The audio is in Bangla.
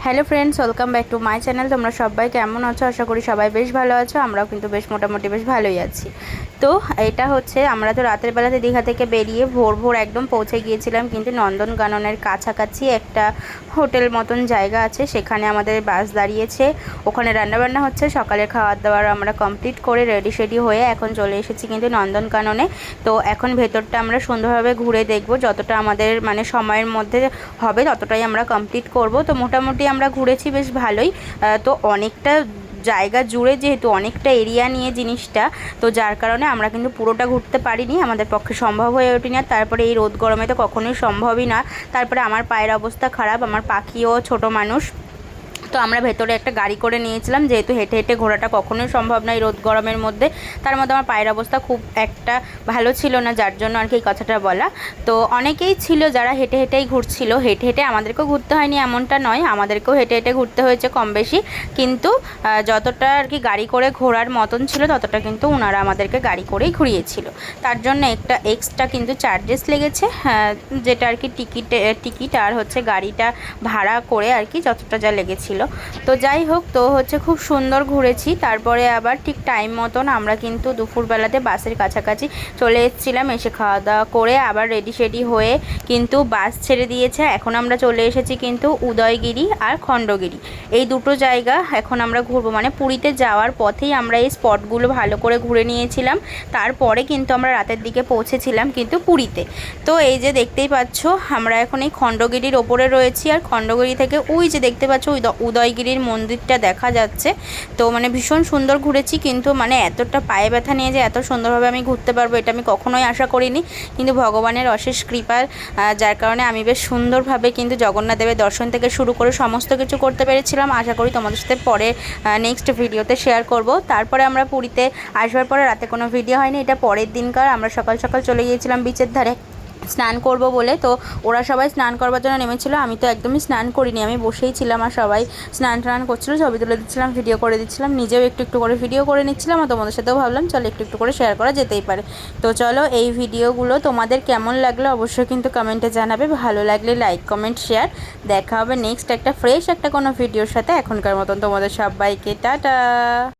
Hello friends, welcome back to my channel. তোমরা সবাই কেমন আছো? আশা করি সবাই বেশ ভালো আছো। আমরাও কিন্তু বেশ মোটামুটি বেশ ভালোই আছি। তো এটা হচ্ছে আমরা তো রাতের বেলাতে দীঘা থেকে বেরিয়ে ভোর ভোর একদম পৌঁছে গিয়েছিলাম, কিন্তু নন্দনকাননের কাছাকাছি একটা হোটেল মতন জায়গা আছে, সেখানে আমাদের বাস দাঁড়িয়েছে। ওখানে রান্নাবান্না হচ্ছে, সকালের খাওয়ার দাওয়ার আমরা কমপ্লিট করে রেডি সেডি হয়ে এখন চলে এসেছি কিন্তু নন্দনকাননে। তো এখন ভেতরটা আমরা সুন্দরভাবে ঘুরে দেখব, যতটা আমাদের মানে সময়ের মধ্যে হবে ততটাই আমরা কমপ্লিট করব। তো মোটামুটি আমরা ঘুরেছি বেশ ভালোই। তো অনেকটা জায়গা জুড়ে যেহেতু অনেকটা এরিয়া নিয়ে জিনিসটা, তো যার কারণে আমরা কিন্তু পুরোটা ঘুরতে পারিনি, আমাদের পক্ষে সম্ভব হয়ে ওঠেনি। আর তারপরে এই রোদ গরমে তো কখনোই সম্ভবই না। তারপরে আমার পায়ের অবস্থা খারাপ, আমার পাখিও ছোট মানুষ, তো আমরা ভেতরে একটা গাড়ি করে নিয়েছিলাম, যেহেতু হেঁটে হেঁটে ঘোরাটা কখনোই সম্ভব নয় রোদ গরমের মধ্যে। তার মধ্যে আমার পায়ের অবস্থা খুব একটা ভালো ছিল না, যার জন্য আর কি এই কথাটা বলা। তো অনেকেই ছিল যারা হেঁটে হেঁটেই ঘুরছিল। হেঁটে হেঁটে আমাদেরকেও ঘুরতে হয়নি এমনটা নয়, আমাদেরকেও হেঁটে হেঁটে ঘুরতে হয়েছে কম বেশি, কিন্তু যতটা আর কি গাড়ি করে ঘোরার মতন ছিল ততটা কিন্তু ওনারা আমাদেরকে গাড়ি করেই ঘুরিয়েছিল। তার জন্য একটা এক্সট্রা কিন্তু চার্জেস লেগেছে, যেটা আর কি টিকিট আর হচ্ছে গাড়িটা ভাড়া করে আর কি যতটা যা লেগেছিল। তো যাই হোক, তো হচ্ছে খুব সুন্দর ঘুরেছি। তারপরে আবার ঠিক টাইম মতন আমরা কিন্তু দুপুরবেলাতে বাসের কাছাকাছি চলে এসেছিলাম। এসে খাওয়া দাওয়া করে আবার রেডি সেডি হয়ে কিন্তু বাস ছেড়ে দিয়েছে। এখন আমরা চলে এসেছি কিন্তু উদয়গিরি আর খণ্ডগিরি, এই দুটো জায়গা এখন আমরা ঘুরবো। মানে পুরীতে যাওয়ার পথেই আমরা এই স্পটগুলো ভালো করে ঘুরে নিয়েছিলাম। তারপরে কিন্তু আমরা রাতের দিকে পৌঁছেছিলাম কিন্তু পুরীতে। তো এই যে দেখতেই পাচ্ছ, আমরা এখন এই খণ্ডগিরির ওপরে রয়েছি, আর খণ্ডগিরি থেকে ওই যে দেখতে পাচ্ছ উদয়গিরির মন্দিরটা দেখা যাচ্ছে। তো মানে ভীষণ সুন্দর ঘুরেছি, কিন্তু মানে এতটা পায়ে ব্যথা নিয়ে যে এত সুন্দরভাবে আমি ঘুরতে পারবো এটা আমি কখনোই আশা করিনি, কিন্তু ভগবানের অশেষ কৃপা, যার কারণে আমি বেশ সুন্দরভাবে কিন্তু জগন্নাথ দেবের দর্শন থেকে শুরু করে সমস্ত কিছু করতে পেরেছিলাম। আশা করি তোমাদের সাথে পরে নেক্সট ভিডিওতে শেয়ার করব। তারপরে আমরা পুরীতে আসবার পরে রাতে কোনো ভিডিও হয়নি, এটা পরের দিনকার। আমরা সকাল সকাল চলে গিয়েছিলাম বিচের ধারে স্নান করব বলে। তো ওরা সবাই স্নান করবার জন্য নেমেছিল, আমি তো একদমই স্নান করিনি, আমি বসেই ছিলাম। আর সবাই স্নান টান করছিলো, ছবি তুলে দিচ্ছিলাম, ভিডিও করে দিচ্ছিলাম, নিজেও একটু একটু করে ভিডিও করে নিচ্ছিলাম। আর তোমাদের সাথেও ভাবলাম চলো একটু একটু করে শেয়ার করা যেতেই পারে। তো চলো, এই ভিডিওগুলো তোমাদের কেমন লাগলো অবশ্যই কিন্তু কমেন্টে জানাবে। ভালো লাগলে লাইক কমেন্ট শেয়ার। দেখা হবে নেক্সট একটা ফ্রেশ একটা কোনো ভিডিওর সাথে। এখনকার মতন তোমাদের সবাইকে টাটা।